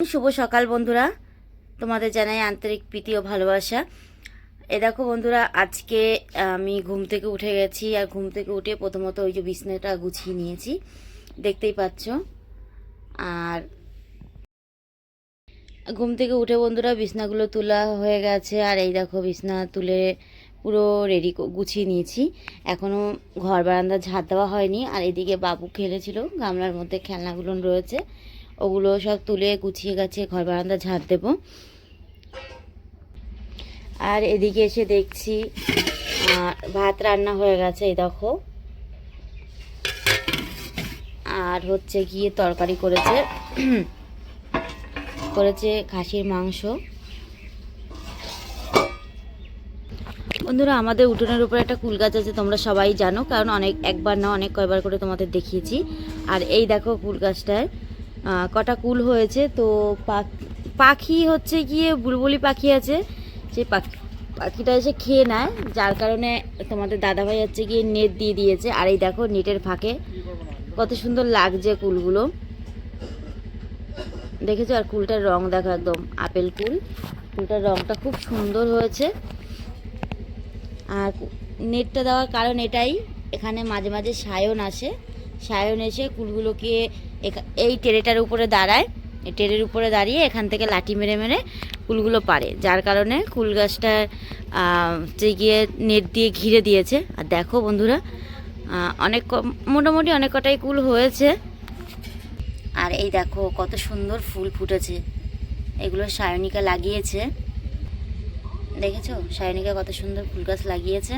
শুভ সকাল বন্ধুরা, তোমাদের জানাই আন্তরিক প্রীতি ও ভালোবাসা। দেখো বন্ধুরা, আজকে আমি ঘুম থেকে উঠে গেছি। আর ঘুম থেকে উঠে প্রথমত ওই যে বিছানাটা গুছিয়ে নিয়েছি, দেখতেই পাচ্ছ। আর ঘুম থেকে উঠে বন্ধুরা বিছনাগুলো তোলা হয়ে গেছে। আর এই দেখো বিছনা তুলে পুরো রেডি গুছিয়ে নিয়েছি। এখনও ঘর বারান্দা ঝাড় দেওয়া হয়নি। আর এদিকে বাবু খেলেছিল, গামলার মধ্যে খেলনাগুলো রয়েছে, ওগুলো সব তুলে গুছিয়ে গেছে, ঘর বারান্দা ঝাড় দেব। আর এদিকে এসে দেখছি ভাত রান্না হয়ে গেছে, এই দেখো। আর হচ্ছে গিয়ে তরকারি করেছে খাসির মাংস। বন্ধুরা, আমাদের উঠোনের উপরে একটা কুল গাছ আছে, তোমরা সবাই জানো, কারণ একবার না অনেক কয়বার করে তোমাদের দেখিয়েছি। আর এই দেখো কুল গাছটায় কটা কুল হয়েছে। তো পাখি হচ্ছে গিয়ে বুলবুলি পাখি আছে, সেই পাখিটা এসে খেয়ে নেয়, যার কারণে তোমাদের দাদাভাই হচ্ছে গিয়ে নেট দিয়ে দিয়েছে। আর এই দেখো নেটের ফাঁকে কত সুন্দর লাগছে কুলগুলো, দেখেছো? আর কুলটার রং দেখো, একদম আপেল কুল। কুলটার রংটা খুব সুন্দর হয়েছে। আর নেটটা দেওয়ার কারণ এটাই, এখানে মাঝে মাঝে সায়ন আসে, সায়ন এসে কুলগুলোকে এই টেরেটার উপরে দাঁড়ায়, এই টেরের উপরে দাঁড়িয়ে এখান থেকে লাঠি মেরে মেরে কুলগুলো পারে, যার কারণে কুল গাছটার গিয়ে নেট দিয়ে ঘিরে দিয়েছে। আর দেখো বন্ধুরা, মোটামুটি অনেক কটাই কুল হয়েছে। আর এই দেখো কত সুন্দর ফুল ফুটেছে, এগুলো সায়নিকা লাগিয়েছে, দেখেছো? সায়নিকা কত সুন্দর ফুল গাছ লাগিয়েছে।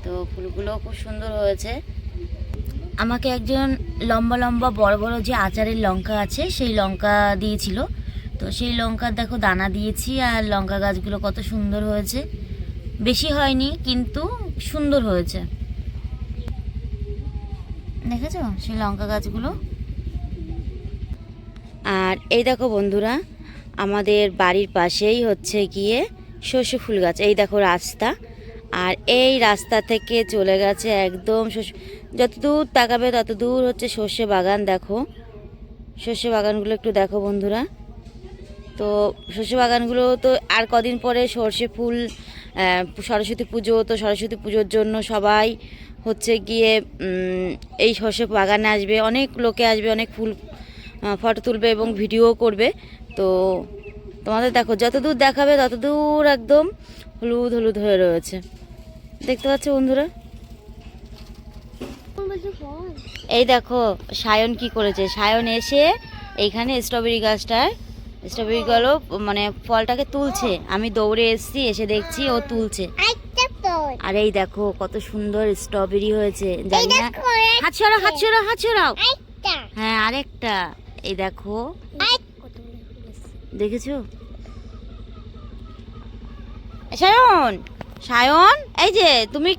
তো ফুলগুলো খুব সুন্দর হয়েছে। আমাকে একজন লম্বা লম্বা বড় বড় যে আচারের লঙ্কা আছে, সেই লঙ্কা দিয়েছিল। তো সেই লঙ্কার দেখো দানা দিয়েছি। আর লঙ্কা গাছগুলো কত সুন্দর হয়েছে, বেশি হয়নি কিন্তু সুন্দর হয়েছে, দেখেছো সেই লঙ্কা গাছগুলো। আর এই দেখো বন্ধুরা, আমাদের বাড়ির পাশেই হচ্ছে গিয়ে সর্ষে ফুল গাছ। এই দেখো রাস্তা, আর এই রাস্তা থেকে চলে গেছে একদম যত দূর তাকাবে তত দূর হচ্ছে সর্ষে বাগান। দেখো সর্ষে বাগানগুলো একটু দেখো বন্ধুরা। তো সর্ষে বাগানগুলো তো আর কদিন পরে সর্ষে ফুল, সরস্বতী পুজো, তো সরস্বতী পুজোর জন্য সবাই হচ্ছে গিয়ে এই সর্ষে বাগানে আসবে, অনেক লোকে আসবে, অনেক ফুল ফটো তুলবে এবং ভিডিও করবে। তো তোমাদের দেখো যত দূর দেখাবে তত দূর একদম হলুদ হলুদ হয়ে রয়েছে, দেখতে পাচ্ছ বন্ধুরা? এই দেখো সায়ন কি করেছে, সায়ন এসে এইখানে স্ট্রবেরি গাছটায় স্ট্রবেরিগুলো মানে ফলটাকে তুলছে। আমি দৌড়ে এসেছি, এসে দেখছি ও তুলছে। আর এই দেখো কত সুন্দর স্ট্রবেরি হয়েছে, জানি না। হাত ছড়াও, হাত ছড়াও, হাত ছড়াও। হ্যাঁ আরেকটা, এই দেখো, দেখেছো? সায়ন, সায়ন, এই যে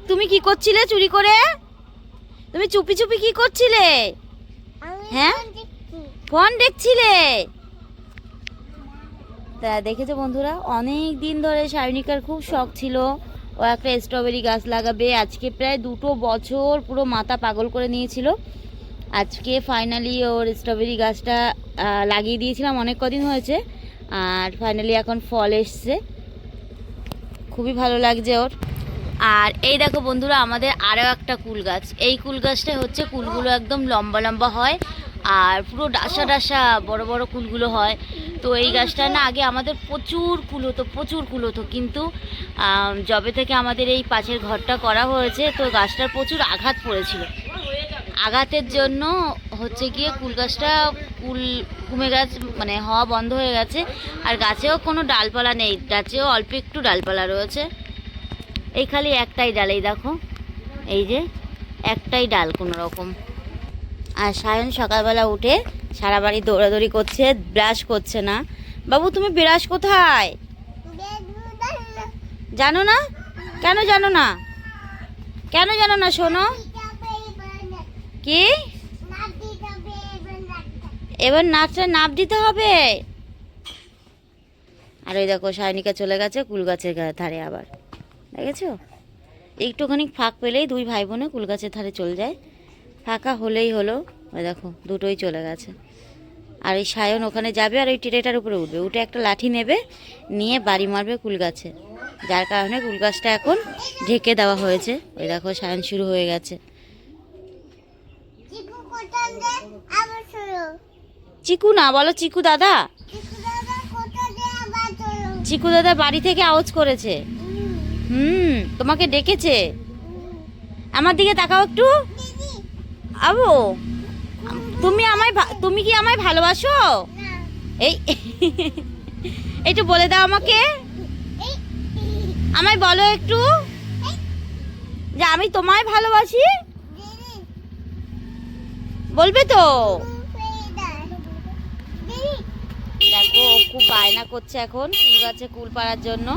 তুমি কি করছিলে চুরি করে? তুমি চুপি চুপি কি করছিলে? হ্যাঁ, ফোন দেখছিলে? তা দেখেছো বন্ধুরা, অনেক দিন ধরে সায়নিকার খুব শখ ছিল ও একটা স্ট্রবেরি গাছ লাগাবে। আজকে প্রায় 2 বছর পুরো মাথা পাগল করে নিয়েছিল। আজকে ফাইনালি ওর স্ট্রবেরি গাছটা লাগিয়ে দিয়েছিলাম, অনেক কদিন হয়েছে। আর ফাইনালি এখন ফল এসছে, খুবই ভালো লাগছে ওর। আর এই দেখো বন্ধুরা, আমাদের আরও একটা কুল গাছ। এই কুল গাছটা হচ্ছে কুলগুলো একদম লম্বা লম্বা হয়, আর পুরো ডাসা ডাসা বড় বড় কুলগুলো হয়। তো এই গাছটা না আগে আমাদের প্রচুর কুল হতো, কিন্তু যবে থেকে আমাদের এই পাশের ঘরটা করা হয়েছে, তো গাছটার প্রচুর আঘাত পড়েছিল। আঘাতের জন্য হচ্ছে গিয়ে কুল গাছটা কমে গেছে, মানে হওয়া বন্ধ হয়ে গেছে। আর গাছেও কোনো ডালপালা নেই, গাছেও অল্প একটু ডালপালা রয়েছে। এই খালি একটাই ডাল, এই দেখো, এই যে একটাই ডাল কোনো রকম। আর সায়ন সকালবেলা উঠে সারা বাড়ি দৌড়াদৌড়ি করছে, ব্রাশ করছে না। বাবু তুমি ব্রাশ কোথায় জানো না? কেন জানো না? কেন জানো না? শোনো, কি এবার নাচটা নাপ দিতে হবে। আর ওই দেখো সায়নিকা চলে গেছে কুল গাছের ধারে আবার, দেখেছো? একটুখানি ফাঁক পেলেই দুই ভাই বোনে কুল গাছের ধারে চলে যায়, ফাঁকা হলেই হলো। ওই দেখো দুটোই চলে গেছে। আর এই সায়ন ওখানে যাবে আর ওই ট্রেটার উপরে উঠবে, উঠে একটা লাঠি নেবে, নিয়ে বাড়ি মারবে কুল গাছে, যার কারণে কুল গাছটা এখন ঢেকে দেওয়া হয়েছে। ওই দেখো সায়ন শুরু হয়ে গেছে। চিকু না বলো, চিকু দাদা। চিকু দাদা বাড়ি থেকে আওয়াজ করেছে। তোমাকে ডেকেছে। আমার দিকে তাকাও একটু। আবু, তুমি কি আমায় ভালোবাসো? এই একটু বলে দাও আমাকে, আমায় বলো একটু যে আমি তোমায় ভালোবাসি, বলবে তো? দেখো ও খুব বায়না করছে এখন কুল গাছে কুল পাড়ার জন্য।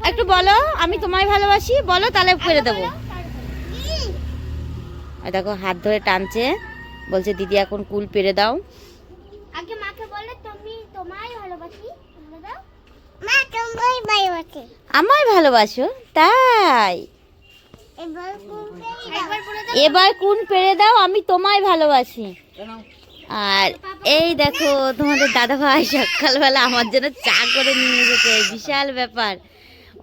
একটু বলো আমি তোমায় ভালোবাসি, বলো তাহলে পেরে দেবো। দেখো হাত ধরে টানছে, বলছে দিদি এখন কুল পেরে দাও। আগে মাকে বলে তুমি তোমায় ভালোবাসি, দাও মা তোমায় ভালোবাসি। আমায় ভালোবাসো তাই? এবার কোন পেরে দাও, আমি তোমায় ভালোবাসি। আর এই দেখো তোমাদের দাদা ভাই সকালবেলা আমার জন্য চা করে নিয়ে এসেছে, বিশাল ব্যাপার।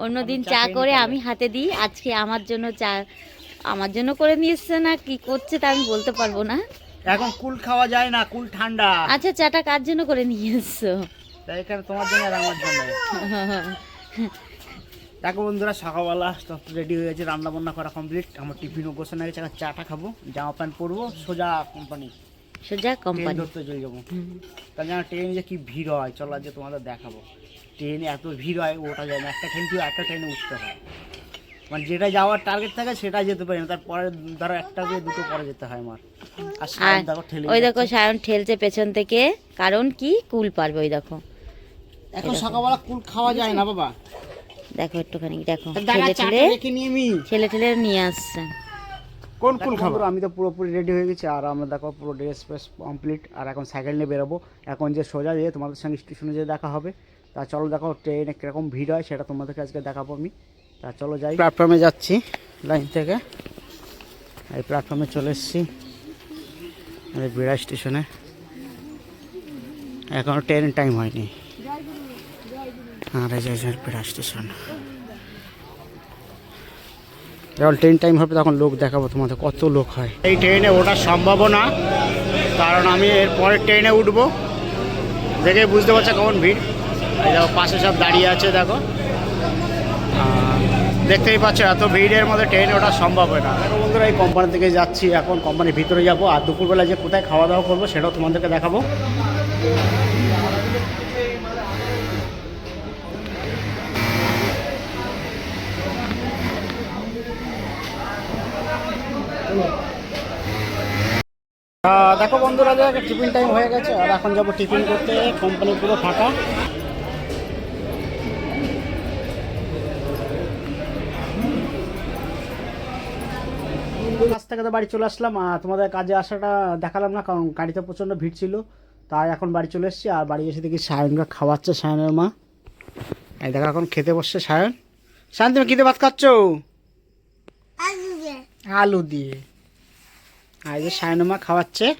অন্যদিন চা করে আমি হাতে দিই, আজকে আমার জন্য চা আমার জন্য করে নিয়ে এসছে। না কি করছে তা আমি বলতে পারবো না, এখন কুল খাওয়া যায় না, কুল ঠান্ডা। আচ্ছা চাটা কার জন্য করে নিয়ে এসছো? তাই এখানে তোমার জন্য আর আমার জন্য। দেখো বন্ধুরা সকালবেলা সব রেডি হয়ে গেছে, রান্না বান্না করা কমপ্লিট, আমার টিফিনও বসানো গেছে, এখন চাটা খাবো, জামা প্যান্ট পরবো, সোজা কোম্পানি, সোজা কোম্পানি ধরতে চলে যাবো। তার জন্য ট্রেনে যে কি ভিড় হয়, চলো আজকে তোমাদের দেখাবো। ট্রেনে এত ভিড় হয় ওঠা যায় না, একটা ট্রেন থেকে একটা ট্রেনে উঠতে হয়, মানে যেটা যাওয়ার টার্গেট থাকে সেটা যেতে পারি না, তারপরে ধরো একটা দিয়ে দুটো পরে যেতে হয় আমার। আর সায়ন দেখো ঠেলে, ওই দেখো সায়ন ঠেলছে পেছন থেকে, কারণ কি কুল পারবে। ওই দেখো এখন সকালবেলা কুল খাওয়া যায় না বাবা, দেখো একটুখানি দেখো ঠেলে ঠেলে নিয়ে আসছে। কোন কুল খাবো? আমি তো পুরোপুরি রেডি হয়ে গেছি, আর আমরা দেখো পুরো ড্রেস ফ্রেস কমপ্লিট, আর এখন সাইকেল নিয়ে বেরোবো। এখন যে সোজা যেয়ে তোমাদের সঙ্গে স্টেশনে যেয়ে দেখা হবে। তা চলো দেখো ট্রেনে কীরকম ভিড় হয় সেটা তোমাদেরকে আজকে দেখাবো আমি। তা চলো যাই, প্ল্যাটফর্মে যাচ্ছি লাইন থেকে, এই প্ল্যাটফর্মে চলে এসেছি বিড়া স্টেশনে। এখনও ট্রেনের টাইম হয়নি, আর এই যে বিড়া স্টেশন। যখন ট্রেন টাইম হবে তখন লোক দেখাবো তোমাদের কত লোক হয়। এই ট্রেনে ওঠার সম্ভাবনা, কারণ আমি এর পরের ট্রেনে উঠবো, দেখে বুঝতে পারছো কেমন ভিড়। এই দেখো পাশে সব দাঁড়িয়ে আছে, দেখো দেখতেই পাচ্ছ এত ভিড়ের মধ্যে ট্রেনে ওঠা সম্ভব হয় না। দেখো বন্ধুরা এই কোম্পানি থেকে যাচ্ছি, এখন কোম্পানির ভিতরে যাবো, আর দুপুরবেলা যে কোথায় খাওয়া দাওয়া করবো সেটাও তোমাদেরকে দেখাবো। দেখো বন্ধুরা টিফিন টাইম হয়ে গেছে, আর এখন যাবো টিফিন করতে, কোম্পানি পুরো ফাঁকা। কাজ থেকে তো বাড়ি চলে আসলাম, আর তোমাদের কাজে আসাটা দেখালাম না কারণ গাড়িতে প্রচণ্ড ভিড় ছিল, তাই এখন বাড়ি চলে এসেছি। আর বাড়ি এসে দেখি সায়নকে খাওয়াচ্ছে সায়নের মা। এই দেখো এখন খেতে বসছে সায়ন। সায়ন তুমি খেতে ভাত খাচ্ছ? আলু দিয়ে। আর এই যে সায়নের মা খাওয়াচ্ছে।